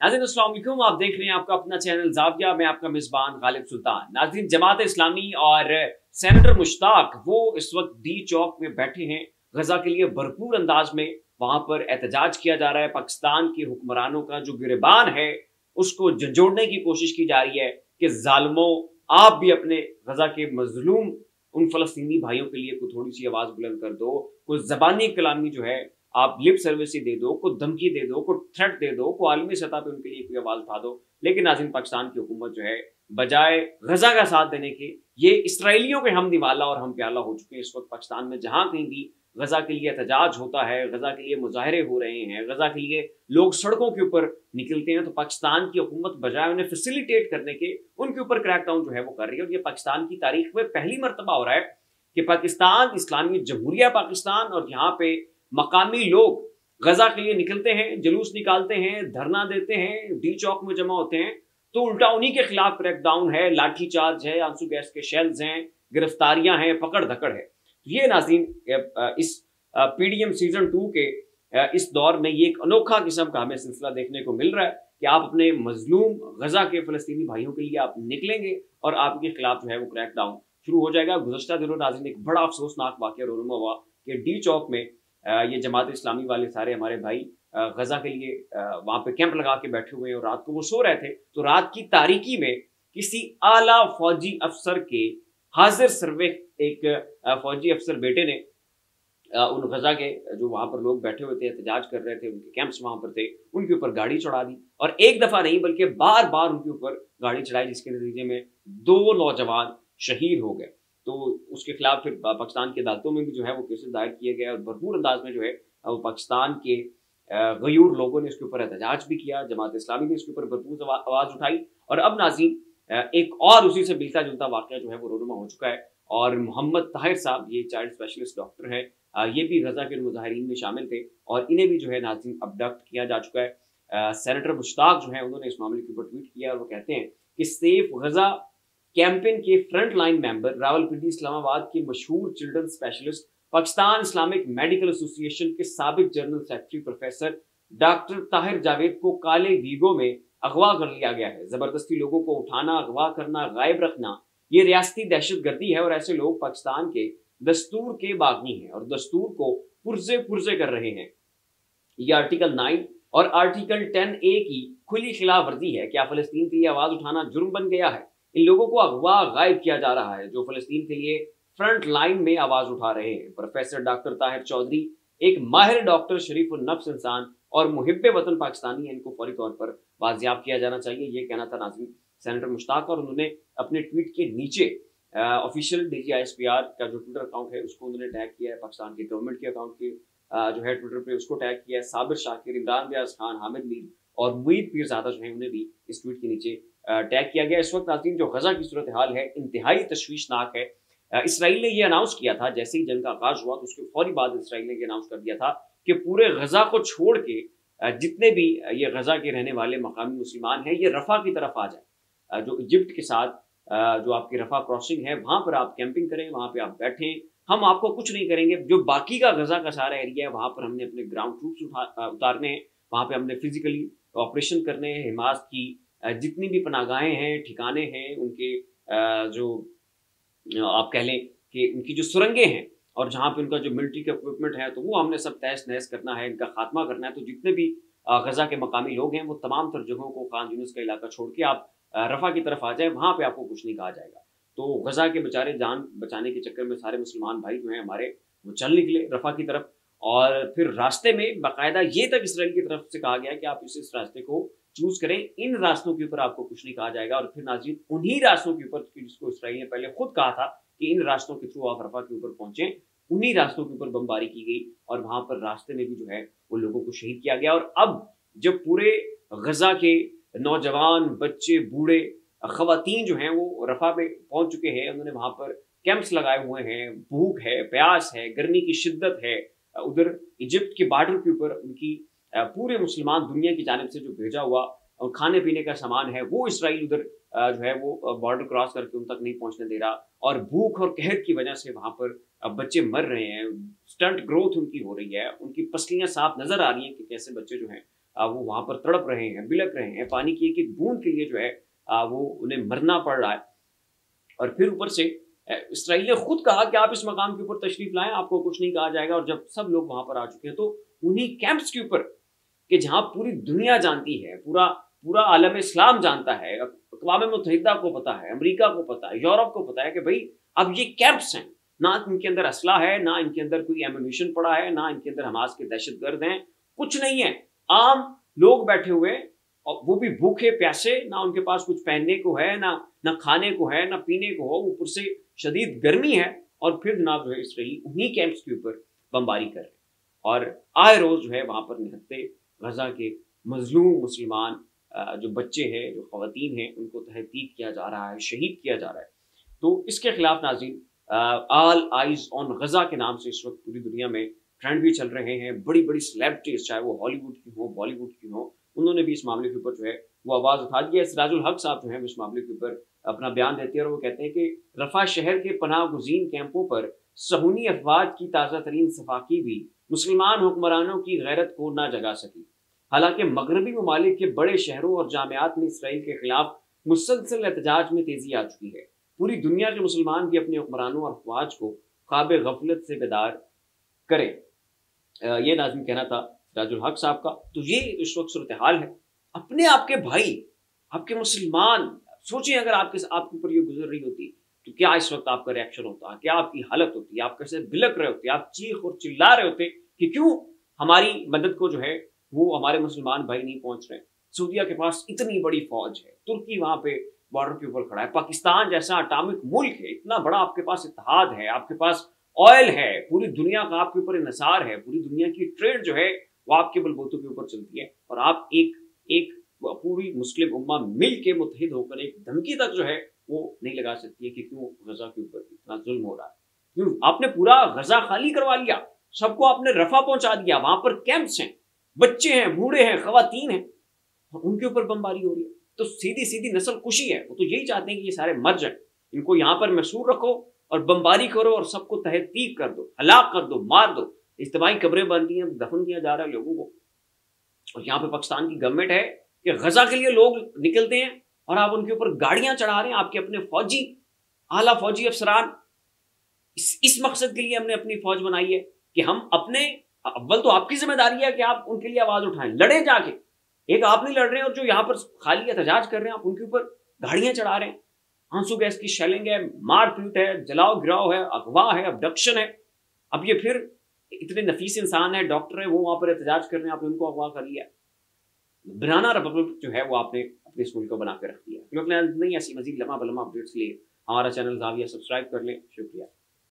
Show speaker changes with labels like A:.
A: नाज़रीन अस्सलाम वालेकुम, आप देख रहे हैं आपका अपना चैनल ज़ाविया, मैं आपका मेज़बान गालिब सुल्तान। नाज़रीन, जमात इस्लामी और सेनेटर मुश्ताक वो इस वक्त डी चौक में बैठे हैं। गजा के लिए भरपूर अंदाज में वहां पर एहतजाज किया जा रहा है। पाकिस्तान के हुक्मरानों का जो गिरबान है उसको झंझोड़ने की कोशिश की जा रही है कि जालिमों, आप भी अपने गजा के मजलूम उन फलस्तीनी भाइयों के लिए कोई थोड़ी सी आवाज बुलंद कर दो, कोई जबानी कलामी जो है आप लिप सर्विस ही दे दो, कोई धमकी दे दो, कोई थ्रेट दे दो, कोई आलमी सतह पे उनके लिए कोई आवाज उठा दो। लेकिन नाज़रीन, पाकिस्तान की हुकूमत जो है बजाय गजा का साथ देने के ये इसराइलियों के हम निवाला और हम प्याला हो चुके हैं। इस वक्त पाकिस्तान में जहां कहीं भी गजा के लिए एहतजाज होता है, गजा के लिए मुजाहरे हो रहे हैं, गजा के लिए लोग सड़कों के ऊपर निकलते हैं, तो पाकिस्तान की हुकूमत बजाय उन्हें फैसिलिटेट करने के उनके ऊपर क्रैकडाउन जो है वो कर रही है। और ये पाकिस्तान की तारीख में पहली मरतबा हो रहा है कि पाकिस्तान इस्लामी जमहूरिया पाकिस्तान और यहाँ पे मकामी लोग गजा के लिए निकलते हैं, जुलूस निकालते हैं, धरना देते हैं, डी चौक में जमा होते हैं, तो उल्टा उन्हीं के खिलाफ क्रैकडाउन है, लाठी चार्ज है, आंसू गैस के शेल्स हैं, गिरफ्तारियां हैं, पकड़ धकड़ है। ये नाज़रीन इस पीडीएम सीजन 2 के इस दौर में ये एक अनोखा किस्म का हमें सिलसिला देखने को मिल रहा है कि आप अपने मजलूम गजा के फलस्तीनी भाइयों के लिए आप निकलेंगे और आपके खिलाफ जो है वो क्रैकडाउन शुरू हो जाएगा। गुज़श्ता दिनों नाज़रीन एक बड़ा अफसोसनाक वाक़या रोनुमा हुआ कि डी चौक में ये जमात इस्लामी वाले सारे हमारे भाई गजा के लिए वहां पे कैंप लगा के बैठे हुए हैं और रात को वो सो रहे थे, तो रात की तारीकी में किसी आला फौजी अफसर के हाजिर सर्वे एक फौजी अफसर बेटे ने उन गजा के जो वहां पर लोग बैठे हुए थे, एहतजाज कर रहे थे, उनके कैंप्स वहां पर थे, उनके ऊपर गाड़ी चढ़ा दी और एक दफा नहीं बल्कि बार बार उनके ऊपर गाड़ी चढ़ाई, जिसके नतीजे में 2 नौजवान शहीद हो गए। तो उसके खिलाफ फिर पाकिस्तान की अदालतों में भी जो है वो केसेस दायर किए गए और भरपूर अंदाज में जो है वो पाकिस्तान के गयूर लोगों ने इसके ऊपर एहतजाज भी किया, जमात इस्लामी ने इसके ऊपर भरपूर आवाज उठाई। और अब नाज़रीन एक और उसी से मिलता जुलता वाक़या जो है वो रोनुमा हो चुका है और मोहम्मद ताहिर साहब, ये चाइल्ड स्पेशलिस्ट डॉक्टर है, ये भी गजा के मुजाहिरीन में शामिल थे और इन्हें भी जो है नाज़रीन अबडक्ट किया जा चुका है। सेनेटर मुश्ताक जो है उन्होंने इस मामले के ऊपर ट्वीट किया और वो कहते हैं कि सेफ गजा कैंपेन के front line member, Rawalpindi Islamabad के मशहूर children specialist, Pakistan Islamic medical association के साबिक general secretary professor doctor Tahir Javed को काले वीगो में अगवा कर लिया गया है। जबरदस्ती लोगों को उठाना, अगवा करना, गायब रखना ये रियासती दहशतगर्दी है और ऐसे लोग पाकिस्तान के दस्तूर के बागी हैं और दस्तूर को पुर्जे पुर्जे कर रहे हैं। ये आर्टिकल 9 और आर्टिकल 10A की खुली खिलाफ वर्जी है। क्या फलस्तीन के लिए आवाज उठाना जुर्म बन गया है? इन लोगों को अगवा गायब किया जा रहा है जो फलस्तीन के लिए फ्रंट लाइन में आवाज उठा रहे हैं। प्रोफेसर डॉक्टर ताहिर चौधरी एक माहिर डॉक्टर, शरीफ और नफ्स इंसान और मुहिब्बे वतन पाकिस्तानी है, इनको फौरी तौर पर बाजियाब किया जाना चाहिए, ये कहना था नाज़रीन सेनेटर मुश्ताक। और उन्होंने अपने ट्वीट के नीचे ऑफिशियल DGISPR का जो ट्विटर अकाउंट है उसको उन्होंने टैग किया है, पाकिस्तान के गवर्नमेंट के अकाउंट के जो है ट्विटर पे उसको टैग किया है। साबिर शाकिर, इमरान रियाज खान, हामिद मीर और मुईद पीरज़ादा जो है उन्हें भी इस ट्वीट के नीचे टैग किया गया। इस वक्त नाज़रीन जो गजा की सूरत हाल है इंतहाई तशवीशनाक है। इसराइल ने यह अनाउंस किया था जैसे ही जंग का आगाज हुआ तो उसके फौरी बाद इसराइल ने यह अनाउंस कर दिया था कि पूरे गजा को छोड़ के जितने भी ये गजा के रहने वाले मकामी मुसलमान हैं ये रफा की तरफ आ जाए। जो इजिप्ट के साथ जो आपकी रफा क्रॉसिंग है वहां पर आप कैंपिंग करें, वहां पे आप बैठें, हम आपको कुछ नहीं करेंगे। जो बाकी का गजा का सारा एरिया है वहां पर हमने अपने ग्राउंड ट्रूप्स उतारने हैं, वहां पे हमने फिजिकली ऑपरेशन करने हैं। हिमास की जितनी भी पनागाहें हैं, ठिकाने हैं, उनके जो आप कह लें कि उनकी जो सुरंगें हैं और जहाँ पे उनका जो मिलिट्री का इक्विपमेंट है तो वो हमने सब तहस नहस करना है, इनका खात्मा करना है। तो जितने भी गजा के मकामी लोग हैं वो तमाम तर जगहों को, खान यूनिस का इलाका छोड़ के आप रफा की तरफ आ जाए, वहां पे आपको कुछ नहीं कहा जाएगा। तो गजा के बेचारे जान बचाने के चक्कर में सारे मुसलमान भाई जो हैं हमारे वो चल निकले रफा की तरफ और फिर रास्ते में बाकायदा ये तक इसराइल की तरफ से कहा गया कि आप इस रास्ते को चूज करें, इन रास्तों के ऊपर आपको कुछ नहीं कहा जाएगा। और फिर नाज़रीन उन्हीं रास्तों के ऊपर जिसको इसराइल ने पहले खुद कहा था कि इन रास्तों के थ्रू आप रफा के ऊपर पहुंचे, उन्हीं रास्तों के ऊपर बमबारी की गई और वहां पर रास्ते में भी जो है वो लोगों को शहीद किया गया। और अब जब पूरे गजा के नौजवान, बच्चे, बूढ़े, खवातीन जो हैं वो रफा में पहुंच चुके हैं, उन्होंने वहां पर कैंप्स लगाए हुए हैं, भूख है, प्यास है, गर्मी की शिद्दत है, उधर इजिप्ट के बॉर्डर के ऊपर उनकी पूरे मुसलमान दुनिया की जानिब से जो भेजा हुआ और खाने पीने का सामान है वो इसराइल उधर जो है वो बॉर्डर क्रॉस करके उन तक नहीं पहुंचने दे रहा और भूख और कहर की वजह से वहां पर बच्चे मर रहे हैं, स्टंट ग्रोथ उनकी हो रही है, उनकी पसलियां साफ नजर आ रही हैं कि कैसे बच्चे जो हैं वो वहाँ पर तड़प रहे हैं, बिलक रहे हैं, पानी की एक एक बूंद के लिए जो है वो उन्हें मरना पड़ रहा है। और फिर ऊपर से इसराइल ने खुद कहा कि आप इस मकाम के ऊपर तशरीफ लाएं, आपको कुछ नहीं कहा जाएगा। और जब सब लोग वहां पर आ चुके हैं तो उन्हीं कैंप्स के ऊपर कि जहां पूरी दुनिया जानती है, पूरा पूरा आलम इस्लाम जानता है, अक़वाम मुत्तहिदा को पता है, अमेरिका को पता है, यूरोप को पता है कि भाई अब ये कैंप्स हैं, ना इनके अंदर असला है, ना इनके अंदर कोई एमुनिशन पड़ा है, ना इनके अंदर हमास के दहशतगर्द हैं, कुछ नहीं है। आम लोग बैठे हुए और वो भी भूखे प्यासे, ना उनके पास कुछ पहनने को है, ना खाने को है, ना पीने को हो, ऊपर से शदीद गर्मी है। और फिर जनाब जो है इसराइली उन्हीं कैंप्स के ऊपर बमबारी कर रहे हैं और आए रोज जो है वहां पर निहत्ते गजा के मजलूम मुसलमान जो बच्चे हैं, जो खवातीन हैं, उनको तहदीद किया जा रहा है, शहीद किया जा रहा है। तो इसके खिलाफ नाज़रीन ऑल आइज ऑन गजा के नाम से इस वक्त पूरी दुनिया में ट्रेंड भी चल रहे हैं। बड़ी बड़ी सेलिब्रिटीज, चाहे वो हॉलीवुड की हो, बॉलीवुड की हो, उन्होंने भी इस मामले के ऊपर जो है वो आवाज उठा दी है। सिराजुल हक साहब जो है इस मामले के ऊपर अपना बयान देते हैं और वो कहते हैं कि रफा शहर के पनाह गुज़ीन कैंपों पर सहूनी अफवाज की ताज़ा तरीन सफाकी भी मुसलमान हुक्मरानों की गैरत को ना जगा सकी। हालांकि मगरबी ममालिक के बड़े शहरों और जामियात में इसराइल के खिलाफ मुसलसल एहतजाज में तेजी आ चुकी है। पूरी दुनिया के मुसलमान भी अपने हुक्मरानों और अफवाज को ख्वाब गफलत से बेदार करें। ये नाज़िम कहना था सिराजुल हक साहब का। तो ये इस वक्त सूरत हाल है। अपने आपके भाई, आपके मुसलमान, सोचिए अगर आपके ऊपर ये गुजर रही होती तो क्या इस वक्त आपका रिएक्शन होता, क्या आपकी हालत होती, आप कैसे बिलक रहे होते, आप चीख और चिल्ला रहे होते कि क्यों हमारी मदद को जो है वो हमारे मुसलमान भाई नहीं पहुंच रहे। सऊदीया के पास इतनी बड़ी फौज है, तुर्की वहां पे बॉर्डर के ऊपर खड़ा है, पाकिस्तान जैसा अटामिक मुल्क है, इतना बड़ा आपके पास इत्तेहाद है, आपके पास ऑयल है, पूरी दुनिया का आपके ऊपर इन्हिसार है, पूरी दुनिया की ट्रेड जो है वो आपके बलबूतों के ऊपर चलती है, और आप एक पूरी मुस्लिम उम्मा मिल के मुत्तहिद होकर एक धमकी तक जो है वो नहीं लगा सकती है कि क्यों गजा के ऊपर इतना जुल्म हो रहा है। क्यों आपने पूरा गजा खाली करवा लिया, सबको आपने रफा पहुंचा दिया, वहां पर कैंप्स हैं, बच्चे हैं, बूढ़े हैं, खवातीन हैं, और उनके ऊपर बमबारी हो रही है। तो सीधी सीधी नस्ल कुशी है। वो तो यही चाहते हैं कि ये सारे मर जाएं, इनको यहाँ पर महसूर रखो और बमबारी करो और सबको तहतीक कर दो, हलाक कर दो, मार दो। इज्तिमाई कब्रें बन रही हैं, दफन किया जा रहा है लोगों को। और यहाँ पे पाकिस्तान की गवर्नमेंट है कि गजा के लिए लोग निकलते हैं और आप उनके ऊपर गाड़ियां चढ़ा रहे हैं, आपके अपने फौजी, आला फौजी अफसरान। इस मकसद के लिए हमने अपनी फौज बनाई है कि हम अपने, अव्वल तो आपकी जिम्मेदारी है कि आप उनके लिए आवाज उठाएं, लड़े जाके। एक आप नहीं लड़ रहे हैं और जो यहाँ पर खाली एहतजाज कर रहे हैं आप उनके ऊपर गाड़ियां चढ़ा रहे हैं, आंसू गैस की शेलिंग है, मारपीट है, जलाओ गिराओ है, अगवा है, अबडक्शन है। अब ये फिर इतने नफीस इंसान है, डॉक्टर है, वो वहां पर एहतजाज कर रहे हैं, आपने उनको अगवा कर लिया। बनाना रिपब्लिक जो है वो आपने अपने इस मुल्क को बना कर रख दिया। नहीं ऐसी मजीद लम्हा बलम्हा अपडेट्स के लिए हमारा चैनल ज़ाविया सब्सक्राइब कर लें। शुक्रिया।